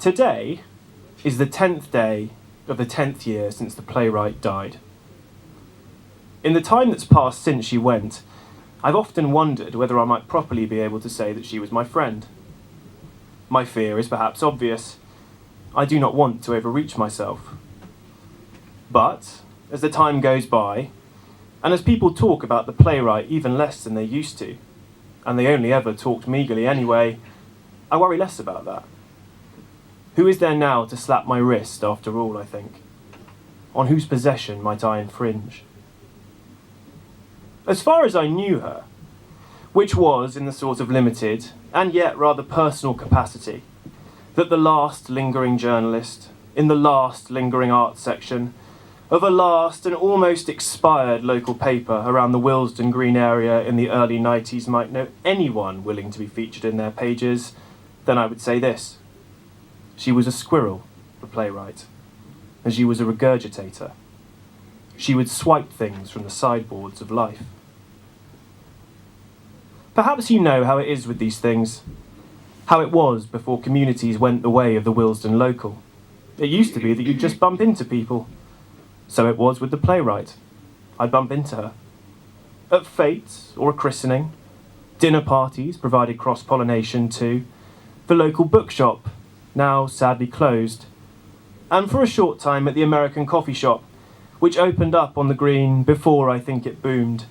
Today is the 10th day of the 10th year since the playwright died. In the time that's passed since she went, I've often wondered whether I might properly be able to say that she was my friend. My fear is perhaps obvious. I do not want to overreach myself. But, as the time goes by, and as people talk about the playwright even less than they used to, and they only ever talked meagerly anyway, I worry less about that. Who is there now to slap my wrist, after all, I think? On whose possession might I infringe? As far as I knew her, which was in the sort of limited, and yet rather personal capacity, that the last lingering journalist, in the last lingering arts section, of a last and almost expired local paper around the Willesden Green area in the early 90s might know anyone willing to be featured in their pages, then I would say this. She was a squirrel, the playwright, and she was a regurgitator. She would swipe things from the sideboards of life. Perhaps you know how it is with these things, how it was before communities went the way of the Willesden local. It used to be that you'd just bump into people. So it was with the playwright. I'd bump into her. At fetes or a christening, dinner parties provided cross-pollination too, the local bookshop, now sadly closed, and for a short time at the American coffee shop, which opened up on the green before I think it boomed,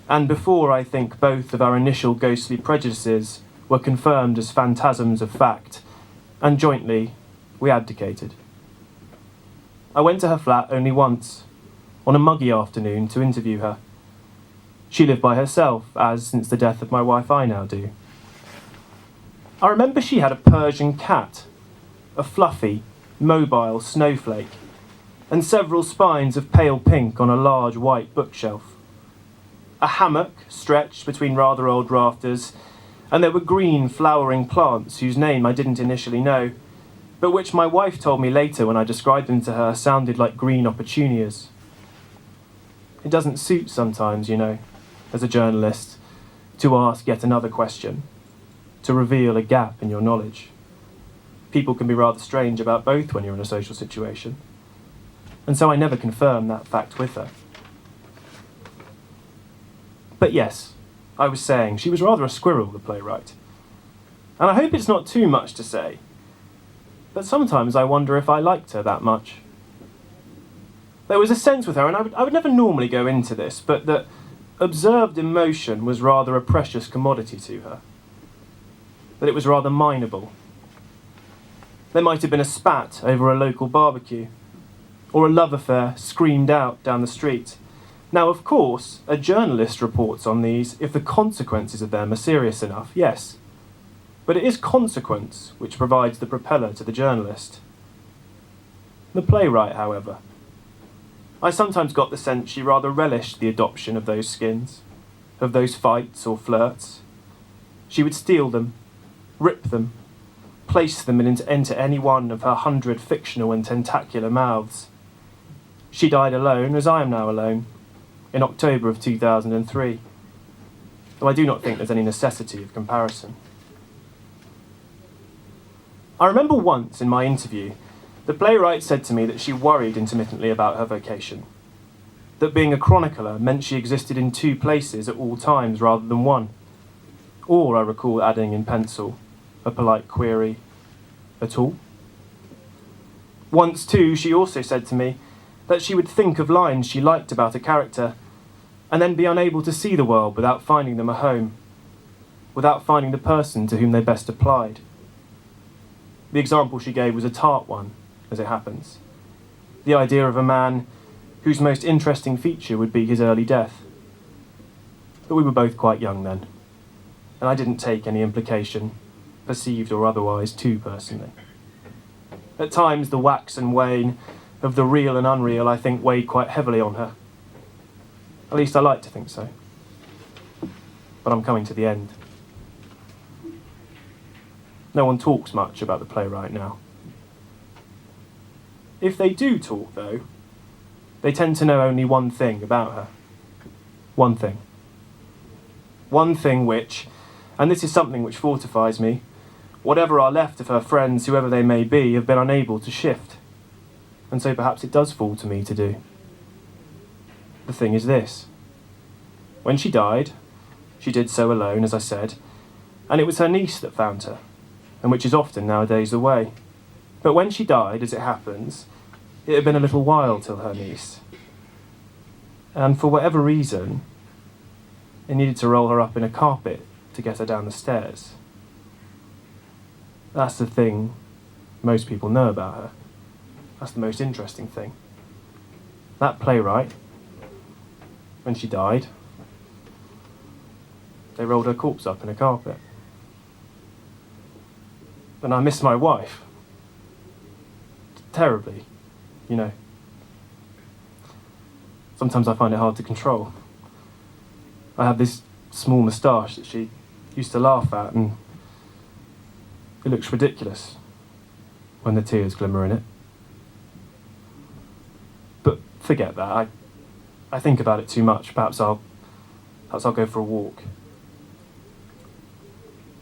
and before I think both of our initial ghostly prejudices were confirmed as phantasms of fact, and jointly we abdicated. I went to her flat only once, on a muggy afternoon, to interview her. She lived by herself, as, since the death of my wife, I now do. I remember she had a Persian cat, a fluffy, mobile snowflake, and several spines of pale pink on a large white bookshelf. A hammock stretched between rather old rafters, and there were green flowering plants whose name I didn't initially know, but which my wife told me later when I described them to her sounded like green opportunias. It doesn't suit sometimes, you know, as a journalist, to ask yet another question, to reveal a gap in your knowledge. People can be rather strange about both when you're in a social situation, and so I never confirmed that fact with her. But yes, I was saying, she was rather a squirrel, the playwright. And I hope it's not too much to say, but sometimes I wonder if I liked her that much. There was a sense with her, and I would never normally go into this, but that observed emotion was rather a precious commodity to her. That it was rather mineable. There might have been a spat over a local barbecue, or a love affair screamed out down the street. Now, of course, a journalist reports on these if the consequences of them are serious enough, yes. But it is consequence which provides the propeller to the journalist. The playwright, however, I sometimes got the sense she rather relished the adoption of those skins, of those fights or flirts. She would steal them, rip them, place them into any one of her 100 fictional and tentacular mouths. She died alone, as I am now alone, in October of 2003, though I do not think there's any necessity of comparison. I remember once in my interview, the playwright said to me that she worried intermittently about her vocation, that being a chronicler meant she existed in two places at all times rather than one, or, I recall adding in pencil, a polite query, at all. Once too, she also said to me that she would think of lines she liked about a character, and then be unable to see the world without finding them a home, without finding the person to whom they best applied. The example she gave was a tart one, as it happens. The idea of a man whose most interesting feature would be his early death. But we were both quite young then, and I didn't take any implication, perceived or otherwise, too personally. At times the wax and wane of the real and unreal, I think, weighed quite heavily on her. At least I like to think so. But I'm coming to the end. No one talks much about the playwright now. If they do talk, though, they tend to know only one thing about her. One thing. One thing which, and this is something which fortifies me, whatever are left of her friends, whoever they may be, have been unable to shift. And so perhaps it does fall to me to do. The thing is this. When she died, she did so alone, as I said, and it was her niece that found her, and which is often nowadays the way. But when she died, as it happens, it had been a little while till her niece. And for whatever reason, it needed to roll her up in a carpet to get her down the stairs. That's the thing most people know about her. That's the most interesting thing. That playwright, when she died, they rolled her corpse up in a carpet. And I miss my wife. Terribly, you know. Sometimes I find it hard to control. I have this small moustache that she used to laugh at, and it looks ridiculous when the tears glimmer in it. But forget that. I think about it too much. Perhaps I'll go for a walk.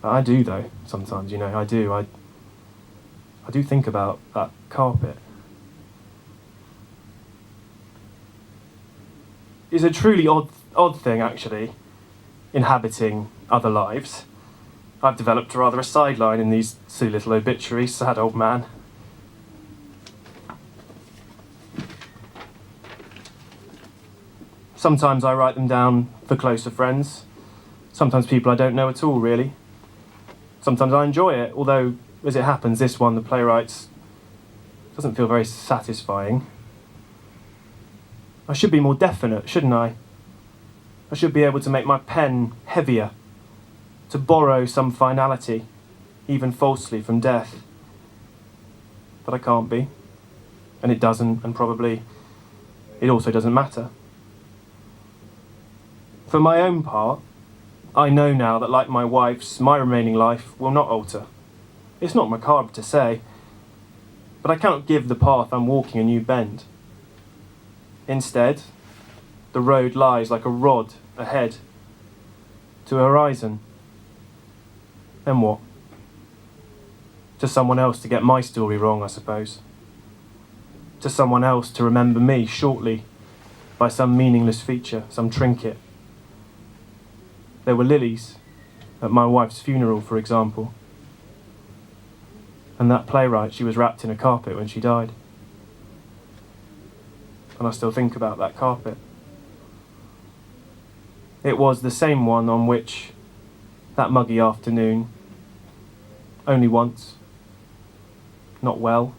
I do, though, sometimes, you know, I do. I do think about that carpet. It's a truly odd thing, actually, inhabiting other lives. I've developed rather a sideline in these silly little obituaries, sad old man. Sometimes I write them down for closer friends. Sometimes people I don't know at all, really. Sometimes I enjoy it, although, as it happens, this one, the playwright's, doesn't feel very satisfying. I should be more definite, shouldn't I? I should be able to make my pen heavier, to borrow some finality, even falsely, from death. But I can't be, and it doesn't, and probably it also doesn't matter. For my own part, I know now that, like my wife's, my remaining life will not alter. It's not macabre to say, but I cannot give the path I'm walking a new bend. Instead, the road lies like a rod ahead, to a horizon. Then what? To someone else to get my story wrong, I suppose. To someone else to remember me shortly by some meaningless feature, some trinket. There were lilies at my wife's funeral, for example. And that playwright, she was wrapped in a carpet when she died. And I still think about that carpet. It was the same one on which, that muggy afternoon, only once, not well,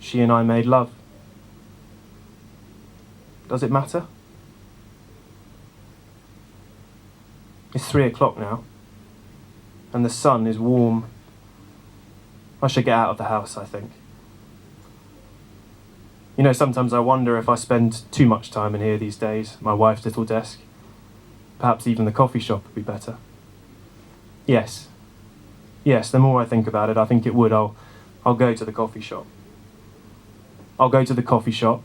she and I made love. Does it matter? It's 3 o'clock now, and the sun is warm. I should get out of the house, I think. You know, sometimes I wonder if I spend too much time in here these days, my wife's little desk. Perhaps even the coffee shop would be better. Yes, the more I think about it, I think it would. I'll go to the coffee shop. I'll go to the coffee shop,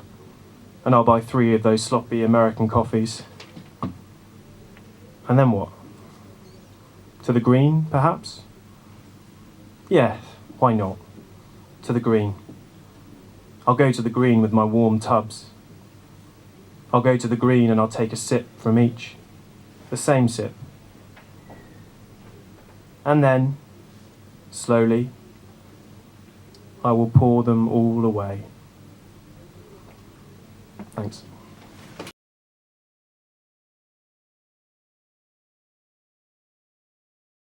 and I'll buy 3 of those sloppy American coffees. And then what? To the green, perhaps? Yeah, why not? To the green. I'll go to the green with my warm tubs. I'll go to the green and I'll take a sip from each. The same sip. And then, slowly, I will pour them all away. Thanks.